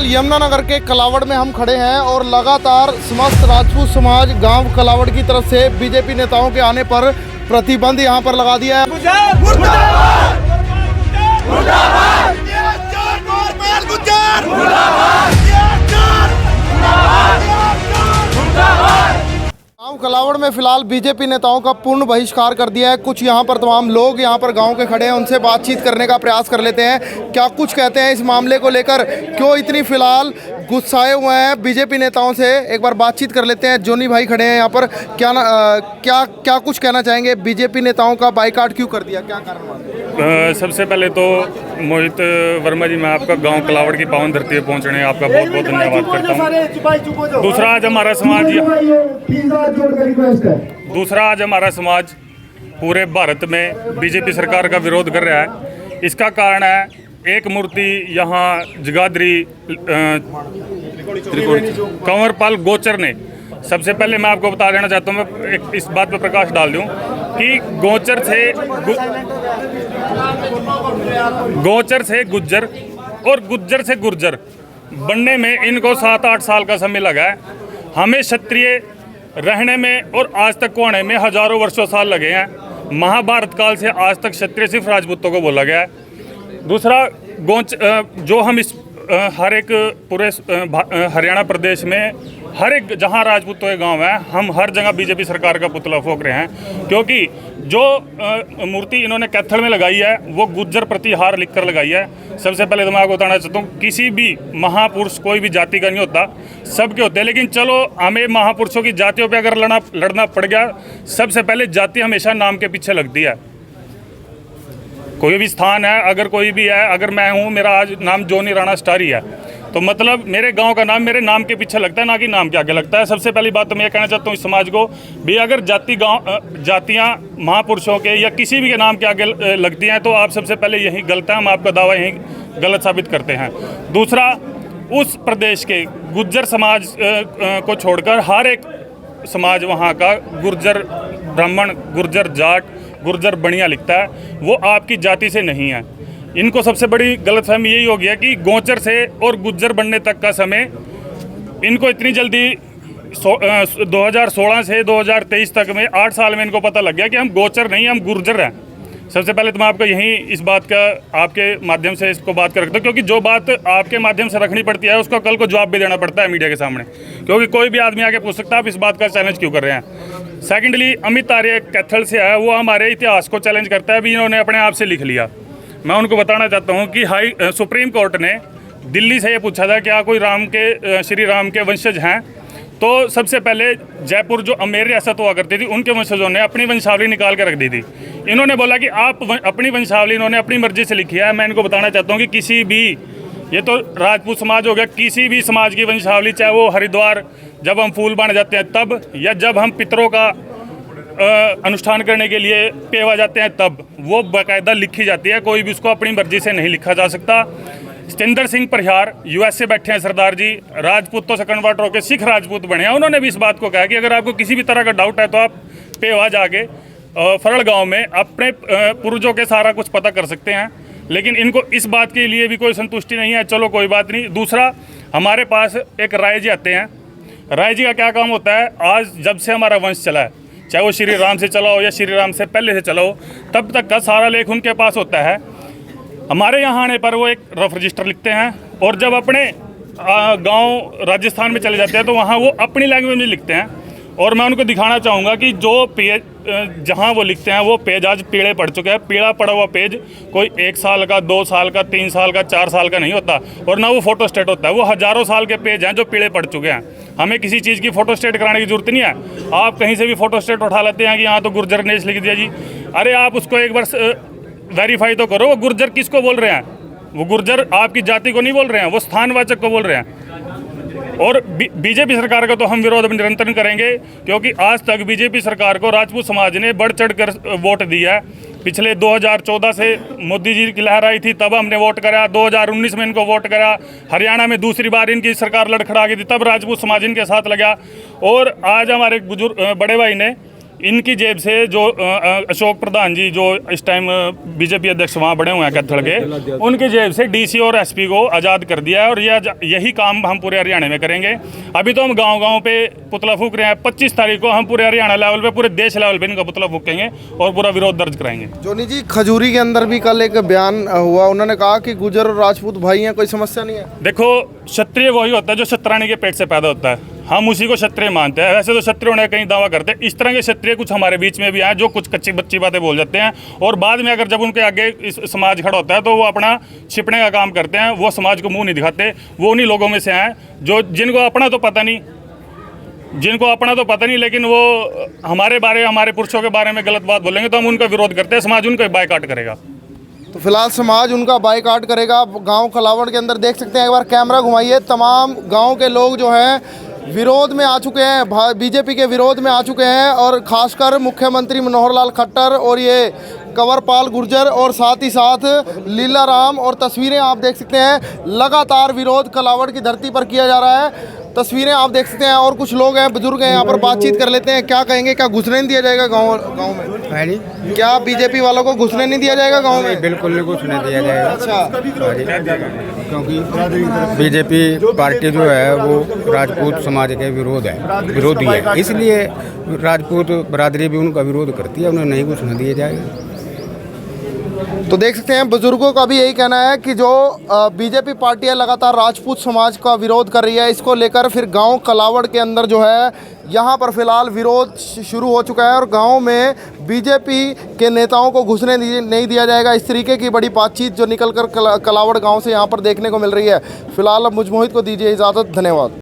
यमुनानगर के कलावड़ में हम खड़े हैं और लगातार समस्त राजपूत समाज गांव कलावड़ की तरफ से बीजेपी नेताओं के आने पर प्रतिबंध यहां पर लगा दिया है। गांव कलावड़ में फिलहाल बीजेपी नेताओं का पूर्ण बहिष्कार कर दिया है। कुछ यहां पर तमाम लोग यहां पर गांव के खड़े हैं, उनसे बातचीत करने का प्रयास कर लेते हैं। क्या कुछ कहते हैं इस मामले को लेकर, क्यों इतनी फिलहाल गुस्साए हुए हैं बीजेपी नेताओं से, एक बार बातचीत कर लेते हैं। जोनी भाई खड़े हैं यहाँ पर, क्या कुछ कहना चाहेंगे? बीजेपी नेताओं का बाइकाट क्यों कर दिया, क्या कारण? सबसे पहले तो मोहित वर्मा जी, मैं आपका गांव कलावड़ की पावन धरती पे पहुंचने आपका बहुत बहुत धन्यवाद करता हूं। दूसरा, आज हमारा समाज पूरे भारत में बीजेपी सरकार का विरोध कर रहा है। इसका कारण है एक मूर्ति यहाँ जगाधरी कंवरपाल गोचर ने, सबसे पहले मैं आपको बता देना चाहता हूँ, मैं एक इस बात पर प्रकाश डाल दूँ कि गोचर से गुज्जर और गुज्जर से गुर्जर बनने में इनको 7-8 साल का समय लगा है। हमें क्षत्रिय रहने में और आज तक को आने में हजारों वर्षों साल लगे हैं। महाभारत काल से आज तक क्षत्रिय सिर्फ राजपूतों को बोला गया है। दूसरा, जो हम इस हर एक पूरे हरियाणा प्रदेश में हर एक जहां राजपूतों के गांव हैं, हम हर जगह बीजेपी सरकार का पुतला फूंक रहे हैं, क्योंकि जो मूर्ति इन्होंने कैथल में लगाई है वो गुज्जर प्रतिहार लिखकर लगाई है। सबसे पहले तो मैं आपको बताना चाहता हूँ, किसी भी महापुरुष कोई भी जाति का नहीं होता, सबके होते हैं। लेकिन चलो, हमें महापुरुषों की जातियों पर अगर लड़ना पड़ गया, सबसे पहले जाति हमेशा नाम के पीछे लगती है। कोई भी स्थान है, अगर कोई भी है, अगर मैं हूँ, मेरा आज नाम जोनी राणा स्टारी है, तो मतलब मेरे गांव का नाम मेरे नाम के पीछे लगता है, ना कि नाम के आगे लगता है। सबसे पहली बात तो मैं ये कहना चाहता हूँ इस समाज को भी, अगर जातियाँ महापुरुषों के या किसी भी के नाम के आगे लगती हैं तो आप सबसे पहले यही गलत है, हम आपका दावा यही गलत साबित करते हैं। दूसरा, उस प्रदेश के गुज्जर समाज को छोड़कर हर एक समाज वहाँ का, गुर्जर ब्राह्मण, गुर्जर जाट, गुर्जर बनिया लिखता है, वो आपकी जाति से नहीं है। इनको सबसे बड़ी गलतफहमी यही हो गया कि गोचर से और गुज्जर बनने तक का समय, इनको इतनी जल्दी 2016 से 2023 तक में 8 साल में इनको पता लग गया कि हम गोचर नहीं, हम गुर्जर हैं। सबसे पहले तो मैं आपको यहीं इस बात का आपके माध्यम से इसको बात कर रखता हूँ, क्योंकि जो बात आपके माध्यम से रखनी पड़ती है उसका कल को जवाब भी देना पड़ता है मीडिया के सामने, क्योंकि कोई भी आदमी आके पूछ सकता है आप इस बात का चैलेंज क्यों कर रहे हैं। सेकेंडली, अमित आर्य कैथल से है, वो हमारे इतिहास को चैलेंज करता है, अभी इन्होंने अपने आप से लिख लिया। मैं उनको बताना चाहता हूँ कि सुप्रीम कोर्ट ने दिल्ली से ये पूछा था क्या कोई श्री राम के वंशज हैं, तो सबसे पहले जयपुर जो अमेर रियासत हुआ करती थी, उनके वंशजों ने अपनी वंशावली निकाल कर रख दी थी। इन्होंने बोला कि आप अपनी वंशावली इन्होंने अपनी मर्जी से लिखी है। मैं इनको बताना चाहता हूँ कि किसी भी, ये तो राजपूत समाज हो गया, किसी भी समाज की वंशावली, चाहे वो हरिद्वार जब हम फूल बांध जाते हैं तब, या जब हम पितरों का अनुष्ठान करने के लिए पेवा जाते हैं तब, वो बाकायदा लिखी जाती है। कोई भी उसको अपनी मर्जी से नहीं लिखा जा सकता। सतेंद्र सिंह परिहार यूएस से बैठे हैं सरदार जी, राजपूतों से कन्वर्ट होकर सिख राजपूत बने हैं। उन्होंने भी इस बात को कहा कि अगर आपको किसी भी तरह का डाउट है तो आप पेवा जाके फरल गांव में अपने पूर्वजों के सारा कुछ पता कर सकते हैं। लेकिन इनको इस बात के लिए भी कोई संतुष्टि नहीं है। चलो कोई बात नहीं। दूसरा, हमारे पास एक राय जी आते हैं। राय जी का क्या काम होता है, आज जब से हमारा वंश चला है, चाहे वो श्री राम से चला हो या श्री राम से पहले से चला हो, तब तक का सारा लेख उनके पास होता है। हमारे यहाँ आने पर वो एक रफ रजिस्टर लिखते हैं, और जब अपने गांव राजस्थान में चले जाते हैं तो वहाँ वो अपनी लैंग्वेज में लिखते हैं। और मैं उनको दिखाना चाहूँगा कि जो पेज जहाँ वो लिखते हैं वो पेज आज पीले पड़ चुके हैं। पीला पड़ा हुआ पेज कोई 1 साल का, 2 साल का, 3 साल का, 4 साल का नहीं होता, और ना वो फोटो स्टेट होता है। वो हज़ारों साल के पेज हैं जो पीले पड़ चुके हैं। हमें किसी चीज़ की फ़ोटो स्टेट कराने की जरूरत नहीं है। आप कहीं से भी फ़ोटो स्टेट उठा लेते हैं कि यहाँ तो गुर्जर ने लिख दिया जी। अरे आप उसको एक बार वेरीफाई तो करो, वो गुर्जर किसको बोल रहे हैं। वो गुर्जर आपकी जाति को नहीं बोल रहे हैं, वो स्थानवाचक को बोल रहे हैं। और बीजेपी सरकार का तो हम विरोध निरंतर करेंगे, क्योंकि आज तक बीजेपी सरकार को राजपूत समाज ने बढ़ चढ़ कर वोट दिया है। पिछले 2014 से मोदी जी की लहर आई थी, तब हमने वोट करा। 2019 में इनको वोट करा। हरियाणा में दूसरी बार इनकी सरकार लड़खड़ा गई थी, तब राजपूत समाज इनके साथ लगा। और आज हमारे बुजुर्ग बड़े भाई ने इनकी जेब से जो अशोक प्रधान जी जो इस टाइम बीजेपी अध्यक्ष वहाँ बड़े हुए हैं कैथल के, उनकी जेब से डीसी और एसपी को आज़ाद कर दिया है। और यही काम हम पूरे हरियाणा में करेंगे। अभी तो हम गांव-गांव पे पुतला फूंक रहे हैं। 25 तारीख को हम पूरे हरियाणा लेवल पे, पूरे देश लेवल पे इनका पुतला फूकेंगे और पूरा विरोध दर्ज कराएंगे। जोनी जी, खजूरी के अंदर भी कल एक बयान हुआ, उन्होंने कहा कि गुजर और राजपूत भाई हैं, कोई समस्या नहीं है। देखो, क्षत्रिय वही होता है जो क्षत्राणी के पेट से पैदा होता है। हम उसी को क्षत्रिय मानते हैं। वैसे तो क्षत्रिय होने का कहीं दावा करते हैं। इस तरह के क्षत्रिय कुछ हमारे बीच में भी आए जो कुछ कच्ची बच्ची बातें बोल जाते हैं, और बाद में अगर जब उनके आगे इस समाज खड़ा होता है तो वो अपना छिपने का काम करते हैं। वो समाज को मुंह नहीं दिखाते। वो उन्हीं लोगों में से हैं जो जिनको अपना तो पता नहीं, लेकिन वो हमारे पुरुषों के बारे में गलत बात बोलेंगे तो हम उनका विरोध करते हैं। समाज उनका बायकॉट करेगा। तो फिलहाल समाज उनका बायकॉट करेगा। गांव कलावड़ के अंदर देख सकते हैं, एक बार कैमरा घुमाइए, तमाम गांव के लोग जो हैं विरोध में आ चुके हैं, बीजेपी के विरोध में आ चुके हैं। और खासकर मुख्यमंत्री मनोहर लाल खट्टर और ये कंवरपाल गुर्जर और साथ ही साथ लीला राम, और तस्वीरें आप देख सकते हैं, लगातार विरोध कलावड़ की धरती पर किया जा रहा है। तस्वीरें आप देख सकते हैं। और कुछ लोग हैं, बुजुर्ग हैं, यहाँ पर बातचीत कर लेते हैं। क्या कहेंगे, क्या घुसने नहीं दिया जाएगा गाँव में? क्या बीजेपी वालों को घुसने नहीं दिया जाएगा गाँव में? बिल्कुल नहीं घुसने दिया जाएगा। अच्छा, क्योंकि बीजेपी पार्टी जो है वो राजपूत समाज के विरोधी है, इसलिए राजपूत बरादरी भी उनका विरोध करती है। उन्हें नहीं घुसने दिया जाएगा। तो देख सकते हैं, बुजुर्गों का भी यही कहना है कि जो बीजेपी पार्टी है लगातार राजपूत समाज का विरोध कर रही है। इसको लेकर फिर गांव कलावड़ के अंदर जो है यहाँ पर फिलहाल विरोध शुरू हो चुका है, और गांव में बीजेपी के नेताओं को घुसने नहीं दिया जाएगा। इस तरीके की बड़ी बातचीत जो निकलकर कलावड़ गांव से यहाँ पर देखने को मिल रही है। फिलहाल अब मुझ मोहित को दीजिए इजाज़त। धन्यवाद।